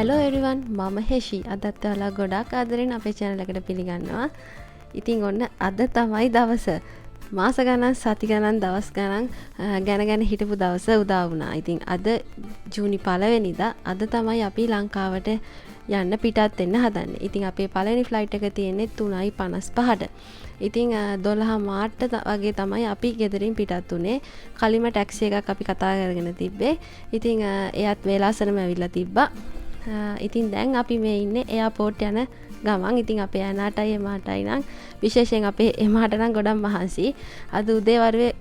Hello everyone, මම හෙෂි. අදත් ඔයාලා ගොඩාක් ආදරෙන් අපේ channel එකට පිළිගන්නවා. ඉතින් ඔන්න අද තමයි දවස. මාස ගණන්, සති ගණන්, දවස් ගණන් ගැන හිටපු දවස උදා වුණා. ඉතින් අද ජූනි 1 වෙනිදා අද තමයි අපි ලංකාවට යන්න පිටත් වෙන්න හදන්නේ. ඉතින් අපේ පළවෙනි ෆ්ලයිට් එක තියෙන්නේ 3:55ට. ඉතින් 12 මාර්ට වගේ තමයි අපි ගෙදරින් පිටත් උනේ. කලින්ම ටැක්සි එකක් අපි කතා කරගෙන තිබ්බේ. ඉතින් එයාත් වේලාසනම ඇවිල්ලා තිබ්බා. ඉතින් දැන් අපි මේ ඉන්නේ එයාපෝට් යන ගමන්. ඉතින් අපේ ඇනාටයි එමාටයි නම් විශේෂයෙන් අපේ එමාට නම් ගොඩක් මහන්සි. අද උදේ වරුවේ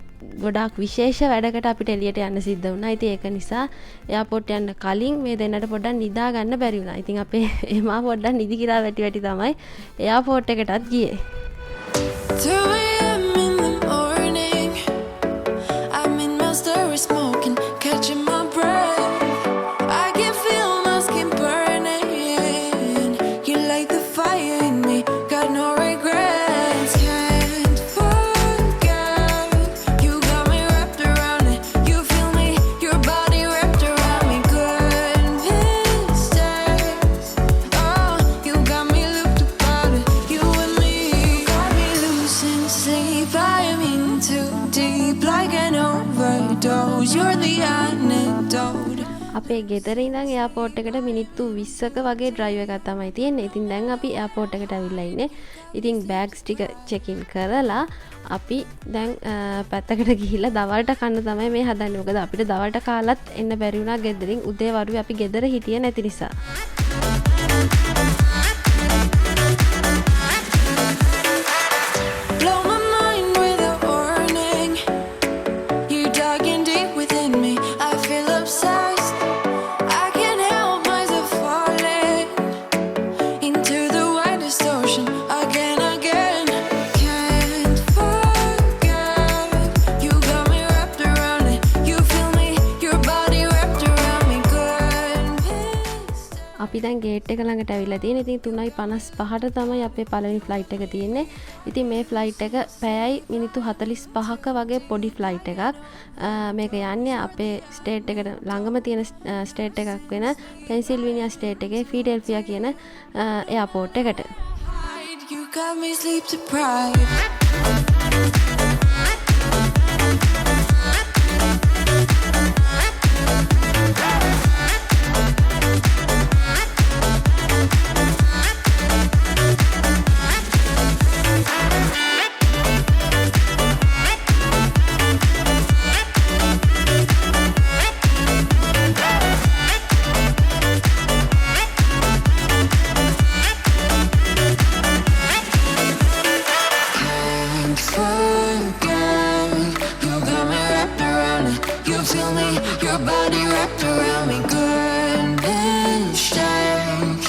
ගොඩාක් විශේෂ වැඩකට අපිට එළියට යන්න සිද්ධ වුණා. ඉතින් ඒක නිසා එයාපෝට් යන්න කලින් මේ දෙන්නට පොඩ්ඩක් නිදා ගන්න බැරි වුණා. ඉතින් අපේ එමා පොඩ්ඩක් නිදි කිරා වැටි තමයි එයාපෝට් එකටත් ගියේ. 2 a.m. in the morning, I'm in my story smoking, catching my breath. I can feel my skin burning. You light the fire in me, got no regrets. Can't forget, you got me wrapped around it. You feel me, your body wrapped around me. Good mistakes. Oh, you got me looped about it. You and me got me losing sleep. I am in too deep, like an overdose. You're the antidote. අපේ ගෙදර ඉඳන් airport එකට මිනිත්තු 20ක වගේ drive එකක් තමයි තියෙන්නේ. ඉතින් දැන් අපි එයාපෝට් එකට අවිල්ලා ඉන්නේ. ඉතින් බෑග්ස් ටික චෙක් ඉන් කරලා අපි දැන් පැත්තකට ගිහිල්ලා දවල්ට කන්න තමයි මේ හදන්නේ. මොකද අපිට දවල්ට කාලත් එන්න බැරි වුණා ගෙදරින්. උදේ වරුවේ අපි ගෙදර හිටියේ නැති නිසා. Blow my mind with a warning. You digging deep within me. I feel obsessed. I can't help myself falling into the widest ocean again. Can't forget. You got me wrapped around it. You feel me, your body wrapped around me. Good mistakes. අපි දැන් gate එක ළඟට ඇවිල්ලා තියෙන. ඉතින් 3:55ට තමයි අපේ පළවෙනි ෆ්ලයිට් එක තියෙන්නේ. ඉතින් මේ ෆ්ලයිට් එක පැයයි මිනිත්තු 45ක වගේ පොඩි ෆ්ලයිට් එකක්. මේක යන්නේ අපේ ස්ටේට් එකට ළඟම තියෙන ස්ටේට් එකක් වෙන පෙන්සිල්වේනියා ස්ටේට් එකේ ෆිලඩෙල්ෆියා කියන එයාපෝට් එකට. You got me sleep deprived. Can't forget. You got me wrapped around it. You feel me, your body wrapped around me. Good mistakes.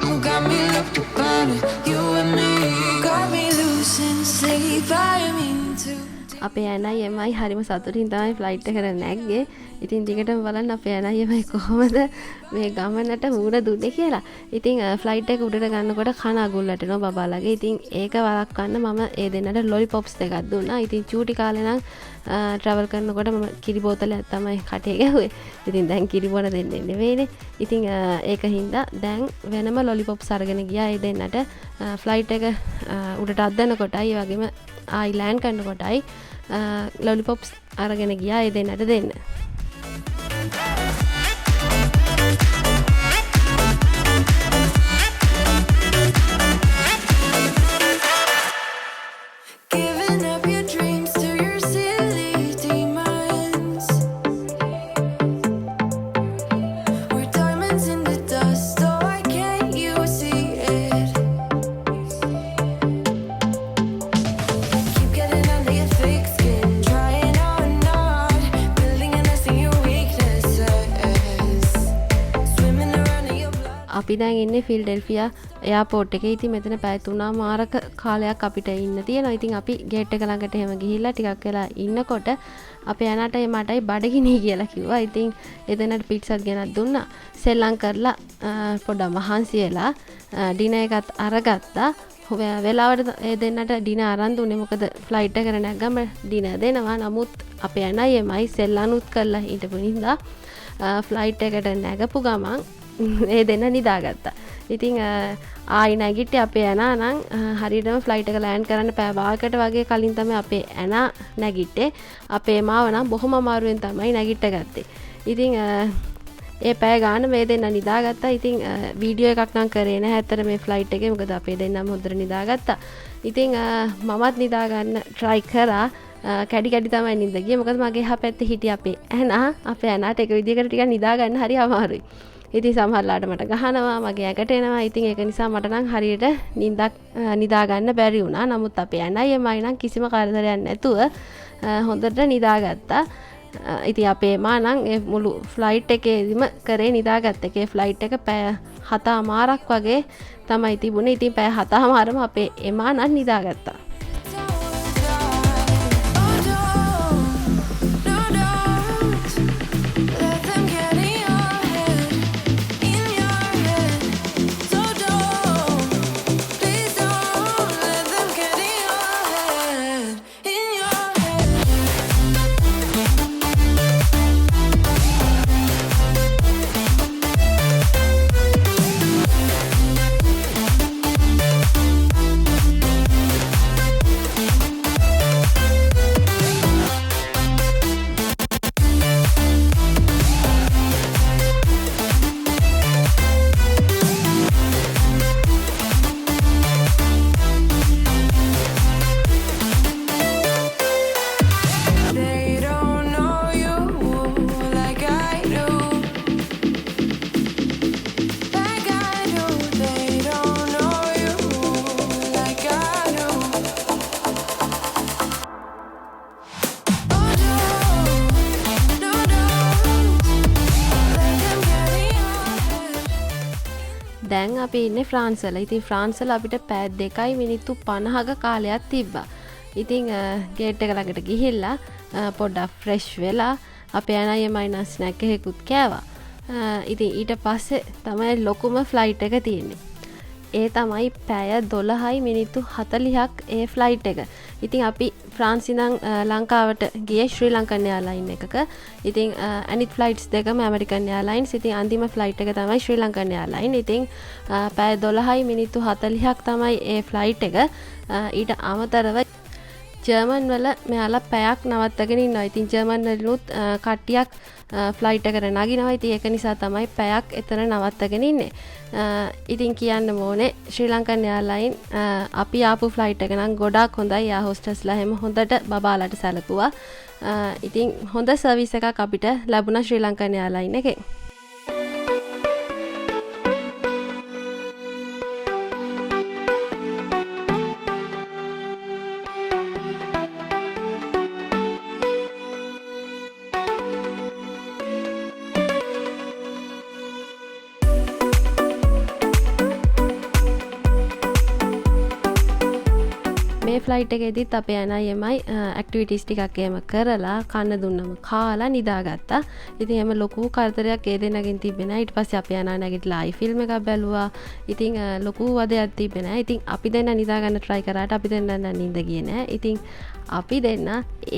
You got me looped about it. You and me got me losing sleep. I am into. අපේ ඇනයි එමයි හරිම සතුටින් තමයි flight එකට නැග්ගේ. ඉතින් දිගටම බලන්න අපේ ඇනයි එමයි කොහොමද මේ ගමනට මූණ දුන්නේ කියලා. ඉතින් ෆ්ලයිට් එක උඩට ගන්නකොට කන අගුල් වැටෙනවා බබාලගේ. ඉතින් ඒක වළක්වන්න මම ඒ දෙන්නට ලොලිපොප්ස් දෙකක් දුන්නා. ඉතින් චූටි කාලේ නම් ට්‍රැවල් කරනකොට මම කිරි බෝතලයක් තමයි කටේ ගැහුවේ. ඉතින් දැන් කිරි බොන දෙන්නේ නෙවෙයිනේ. ඉතින් ඒක හින්දා දැන් වෙනම ලොලිපොප්ස් අරගෙන ගියා ඒ දෙන්නට. ෆ්ලයිට් එක උඩට අද්දන කොටයි ඒ වගේම ආයි ලෑන්ඩ් කරන කොටයි ලොලිපොප්ස් අරගෙන ගියා ඒ දෙන්නට දෙන්න. Giving up your dreams to your silly demons. We're diamonds in the dust, so why can't you see it? Keep getting under your thick skin, trying on not building a nest in your weaknesses. Swimming around in your blood. අපි දැන් ඉන්නේ Philadelphia airport එකේ. ඉතින් මෙතන පැය 3 මාරක කාලයක් අපිට ඉන්න තියෙනවා. ඉතින් අපි ගේට් එක ළඟට එහෙම ගිහිල්ලා ටිකක් වෙලා ඉන්නකොට අපේ ඇනටයි මටයි බඩගිනි කියලා කිව්වා. ඉතින් එතනට පිට්සත් ගෙනත් දුන්නා. සෙල්ලම් කරලා පොඩ්ඩක් මහන්සි වෙලා ඩිනර් එකත් අරගත්තා. වෙලාවට ඒ දෙන්නට ඩිනර් අරන් දුන්නේ. මොකද ෆ්ලයිට් එකට නැග්ගම ඩිනර් දෙනවා. නමුත් අපේ ඇනයි එමයි සෙල්ලම්ුත් කරලා හිටපු නිසා ෆ්ලයිට් එකට නැගපු ගමන් ඒ දෙන්න නිදාගත්තා. ඉතින් ආයි නැගිට්ටේ අපේ ඇනා නම් හරියටම ෆ්ලයිට් එක ලෑන්ඩ් කරන්න පැය භාගයකට වගේ කලින් තමයි අපේ ඇනා නැගිට්ටේ. අපේ මාව නම් බොහොම අමාරුවෙන් තමයි නැගිට්ට ගත්තේ. ඉතින් ඒ පැය ගාන මේ දෙන්න නිදාගත්තා. ඉතින් වීඩියෝ එකක් නම් කරේ නැහැ ඇත්තට මේ ෆ්ලයිට් එකේ. මොකද අපේ දෙන්නම හොඳට නිදාගත්තා. ඉතින් මමත් නිදා ගන්න try කරා. කැඩි කැඩි තමයි නිින්ද ගියේ. මොකද මගේ එහා පැත්තේ හිටිය අපේ ඇනාට එක විදිහකට ටිකක් නිදා ගන්න හරි අමාරුයි. ඉතින් සමහරලාට මට ගහනවා, මගේ ඇඟට එනවා. ඉතින් ඒක නිසා මට නම් හරියට නිින්දක් නිදා ගන්න බැරි වුණා. නමුත් අපේ ඇනයි එමයි නම් කිසිම කරදරයක් නැතුව හොඳට නිදාගත්තා. ඉතින් අපේ මා නම් ඒ මුළු ෆ්ලයිට් එකේදීම කරේ නිදාගත්ත. ඒකේ ෆ්ලයිට් එක පැය 7:00ක් වගේ තමයි තිබුණේ. ඉතින් පැය 7:00ම අපේ එමා නම් නිදාගත්තා. දැන් අපි ඉන්නේ ෆ්‍රාන්ස් වල. ඉතින් ෆ්‍රාන්ස් වල අපිට පැය 2යි මිනිත්තු 50ක කාලයක් තිබ්බා. ඉතින් ගේට් එක ළඟට ගිහිල්ලා පොඩ්ඩක් ෆ්‍රෙෂ් වෙලා අපේ අනයි මයිනස් ස්නැක් එකකුත් කෑවා. ඉතින් ඊට පස්සේ තමයි ලොකුම ෆ්ලයිට් එක තියෙන්නේ. ඒ තමයි පැය 12යි මිනිත්තු 40ක් ඒ ෆ්ලයිට් එක. ඉතින් අපි ෆ්‍රාන්ස් ඉඳන් ලංකාවට ගියේ ශ්‍රී ලංකන් එයාර්ලයින් එකක. ඉතින් අනිත් ෆ්ලයිට්ස් දෙකම ඇමරිකන් එයාර්ලයින්ස්. ඉතින් අන්තිම ෆ්ලයිට් එක තමයි ශ්‍රී ලංකන් එයාර්ලයින්. ඉතින් පැය 12යි මිනිත්තු 40ක් තමයි ඒ ෆ්ලයිට් එක. ඊට අමතරව ජර්මන් වල මෙයාලා පැයක් නවත්තගෙන ඉන්නවා. ඉතින් ජර්මන් වලිනුත් කට්ටියක් ෆ්ලයිට් එකට නගිනවා. ඉතින් ඒක නිසා තමයි පැයක් එතන නවත්තගෙන ඉන්නේ. ඉතින් කියන්න ඕනේ ශ්‍රී ලංකන් එයාර්ලයින් අපි ආපු ෆ්ලයිට් එක නම් ගොඩාක් හොඳයි. යා හොස්ටස්ලා හැම හොඳට බබාලට සැලකුවා. ඉතින් හොඳ සර්විස් එකක් අපිට ලැබුණා ශ්‍රී ලංකන් එයාර්ලයින් එකේ. මේ ෆ්ලයිට් එකේදීත් අපේ අනයි ඇක්ටිවිටිස් ටිකක් එහෙම කරලා කන්න දුන්නම කාලා නිදාගත්තා. ඉතින් එහෙම ලොකු කරදරයක් ඒ දෙන්නගෙන් තිබ්බේ නැහැ. ඊට පස්සේ අපේ අනා නැගිටලා ආයි ෆිල්ම් එකක් බැලුවා. ඉතින් ලොකු වදයක් තිබ්බේ නැහැ. ඉතින් අපි දෙන්න නිදා ගන්න try කරාට අපි දෙන්න නිින්ද ගියේ නැහැ. ඉතින් අපි දෙන්න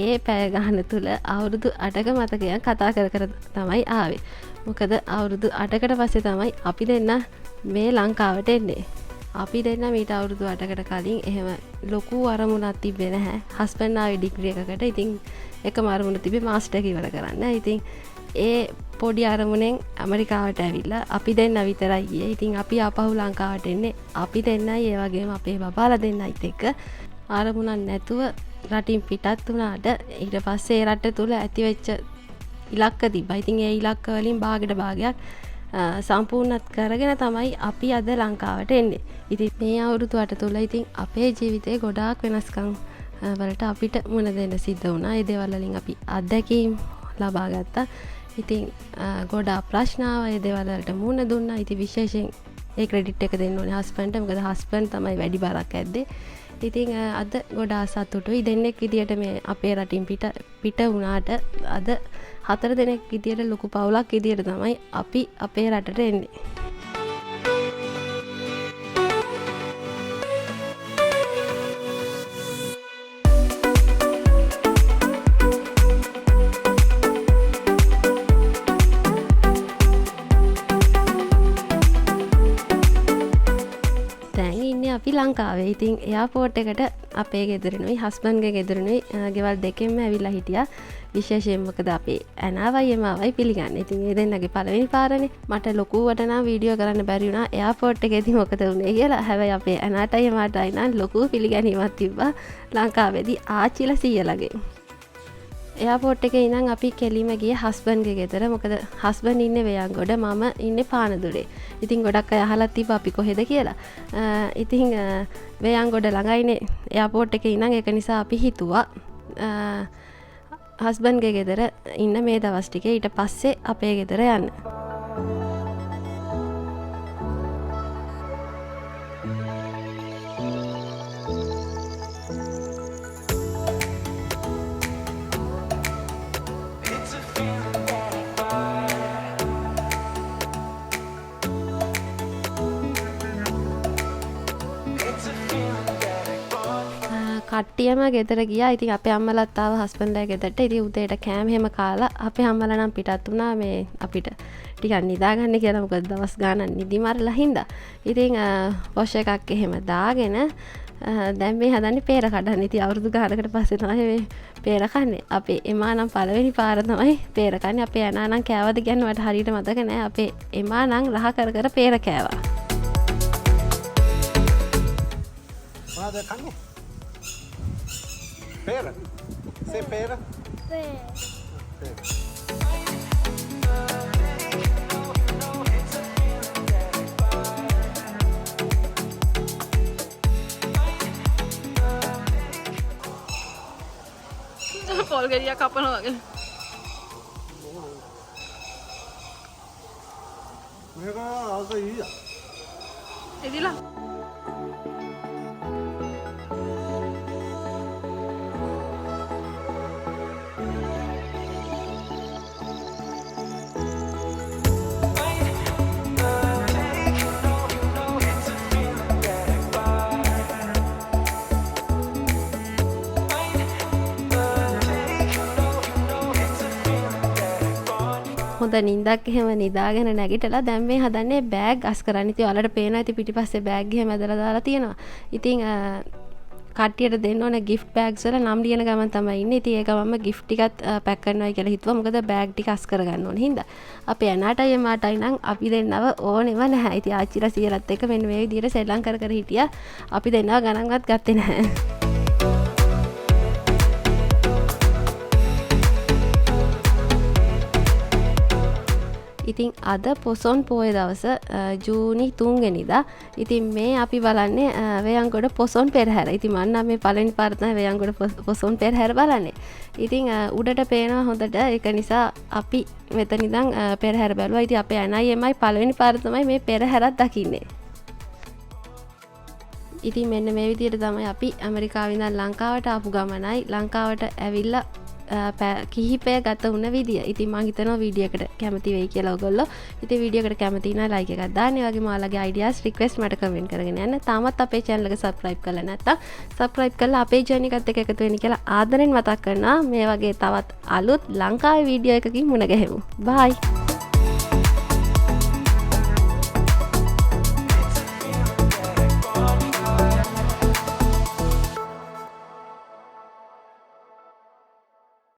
ඒ පැය ගන්න තුල අවුරුදු 8ක මතකයක් කතා කර කර තමයි ආවේ. මොකද අවුරුදු 8කට පස්සේ තමයි අපි දෙන්න මේ ලංකාවට එන්නේ. අපි දෙන්න මීට අවුරුදු 8කට කලින් එහෙම ලොකු අරමුණක් තිබ්බේ නැහැ. හස්බන්ඩ් ආවේ ඩිග්‍රී එකකට. ඉතින් එකම අරමුණ තිබ්බේ මාස්ටර් එක ඉවර කරන්න. ඉතින් ඒ පොඩි අරමුණෙන් ඇමරිකාවට ඇවිල්ලා අපි දෙන්න විතරයි ගියේ. ඉතින් අපි ආපහු ලංකාවට එන්නේ අපි දෙන්නයි ඒ වගේම අපේ බබාලා දෙන්නයිත් එක්ක. අරමුණක් නැතුව රටින් පිටත් වුණාට ඊට පස්සේ ඒ රට තුල ඇතිවෙච්ච ඉලක්ක තිබ්බා. ඉතින් ඒ ඉලක්ක වලින් භාගයට භාගයක් සම්පූර්ණත් කරගෙන තමයි අපි අද ලංකාවට එන්නේ. ඉතින් මේ අවුරුදු 8 තුල ඉතින් අපේ ජීවිතේ ගොඩාක් වෙනස්කම් වලට අපිට මුහුණ දෙන්න සිද්ධ වුණා. ඒ දේවල් වලින් අපි අත්දැකීම් ලබා ගත්තා. ඉතින් ගොඩාක් ප්‍රශ්න ආවා. ඒ දේවල් වලට මුහුණ දුන්නා. ඉතින් විශේෂයෙන් ඒ ක්‍රෙඩිට් එක දෙන්න ඕනේ හස්බන්ඩ්ට. මොකද හස්බන්ඩ් තමයි වැඩි බරක් ඇද්දේ. ඉතින් අද ගොඩාක් සතුටුයි. දෙන්නෙක් විදියට මේ අපේ රටින් පිට වුණාට අද 4 දෙනෙක් විදියට ලොකු පවුලක් විදියට තමයි අපි අපේ රටට එන්නේ. ලංකාවේ. ඉතින් එයාපෝට් එකට අපේ ගෙදරනුයි හස්බන්ඩ්ගේ ගෙදරනුයි ගෙවල් දෙකෙන්ම ඇවිල්ලා හිටියා. විශේෂයෙන් මොකද අපේ ඇනාවයි එමාවයි පිළිගන්න. ඉතින් ඒ දෙන්නගේ පළවෙනි පාරනේ මට ලොකුවට නම් වීඩියෝ කරන්න බැරි වුණා එයාපෝට් එකේදී මොකද වුනේ කියලා. හැබැයි අපේ ඇනාටයි එමාටයි නම් ලොකු පිළිගැනීමක් තිබ්බා ලංකාවේදී ආච්චිලා සීයලාගෙන්. එයාපෝට් එකේ ඉඳන් අපි කෙලිම ගියේ හස්බන්ඩ්ගේ ගෙදර. මොකද හස්බන්ඩ් ඉන්නේ වේයන්ගොඩ, මම ඉන්නේ පානදුරේ. ඉතින් ගොඩක් අය අහලා තිබ්බා අපි කොහෙද කියලා. ඉතින් වේයන්ගොඩ ළඟයිනේ එයාපෝට් එකේ ඉඳන් ඒක නිසා අපි හිතුවා හස්බන්ඩ්ගේ ගෙදර ඉන්න මේ දවස් ටිකේ ඊට පස්සේ අපේ ගෙදර යන්න. කට්ටියම ගෙදර ගියා. ඉතින් අපේ අම්මලාත් ආව හස්බන්ඩ්ලා ගෙදරට. ඉතින් උදේට කෑම හැම කාලා අපේ අම්මලා නම් පිටත් වුණා මේ අපිට ටිකක් නිදාගන්න කියලා. මොකද දවස් ගානක් නිදි මරලා හින්දා. ඉතින් වොෂ් එකක් එහෙම දාගෙන දැන් මේ හදන්නේ peer කඩන්න. ඉතින් අවුරුදු ගානකට පස්සේ තමයි මේ peer කන්නේ. අපේ එමා නම් පළවෙනි පාර තමයි peer කන්නේ. අපේ ඇනා නම් කෑවද කියන්නේ මට හරියට මතක නෑ. අපේ එමා නම් රහ කර කර peer කෑවා. මොනවද කන්නේ? Pera? Say pera? පොල් ගෙඩියක් කපනවා වගේ. මේක අවශ්‍ය ඊය. එදිලා හොඳ නින්දක් එහෙම නිදාගෙන නැගිටලා දැන් මේ හදන්නේ බෑග් අස් කරන්න. ඉතින් ඔයාලට පේනවා ඉතින් පිටිපස්සේ බෑග් එහෙම ඇදලා දාලා තියෙනවා. ඉතින් කට්ටියට දෙන්න ඕන gift bags වල නම් ලියන ගමන් තමයි ඉන්නේ. ඉතින් ඒක මම gift ටිකත් පැක් කරනවා කියලා හිතුවා. මොකද බෑග් ටික අස් කරගන්න ඕන හින්දා. අපේ ඇනාටයි එමාටයි නම් අපි දෙන්නව ඕනෙම නැහැ. ඉතින් ආච්චිලා සීයලත් එක්ක මෙන්න මේ විදිහට සෙල්ලම් කර කර හිටියා. අපි දෙන්නව ගණන්වත් ගත්තේ නැහැ. ඉතින් අද පොසොන් පෝය දවස ජූනි 3 වෙනිදා. ඉතින් මේ අපි බලන්නේ වේයන්ගොඩ පොසොන් පෙරහැර. ඉතින් මම නම් මේ පළවෙනි පාර තමයි වේයන්ගොඩ පොසොන් පෙරහැර බලන්නේ. ඉතින් උඩට පේනවා හොඳට. ඒක නිසා අපි මෙතන ඉඳන් පෙරහැර බැලුවා. ඉතින් අපේ අනයි එමයි පළවෙනි පාර තමයි මේ පෙරහැරක් දකින්නේ. ඉතින් මෙන්න මේ විදිහට තමයි අපි ඇමරිකාවේ ඉඳන් ලංකාවට ආපු ගමනයි ලංකාවට ඇවිල්ලා කිහිපය ගත වුණ විදිය. ඉතින් මම හිතනවා වීඩියෝ එකට කැමති වෙයි කියලා ඔයගොල්ලෝ. ඉතින් වීඩියෝ එකට කැමති නම් ලයික් එකක් දාන්න. ඒ වගේම ඔයාලගේ අයිඩියාස් රික්වෙස්ට් මට කමෙන්ට් කරගෙන යන්න. තාමත් අපේ channel එක subscribe කරලා නැත්නම් subscribe කරලා අපේ journey එකත් එක්ක එකතු වෙන්න කියලා ආදරෙන් මතක් කරනවා. මේ වගේ තවත් අලුත් ලංකාවේ වීඩියෝ එකකින් මුණ ගැහෙමු. bye.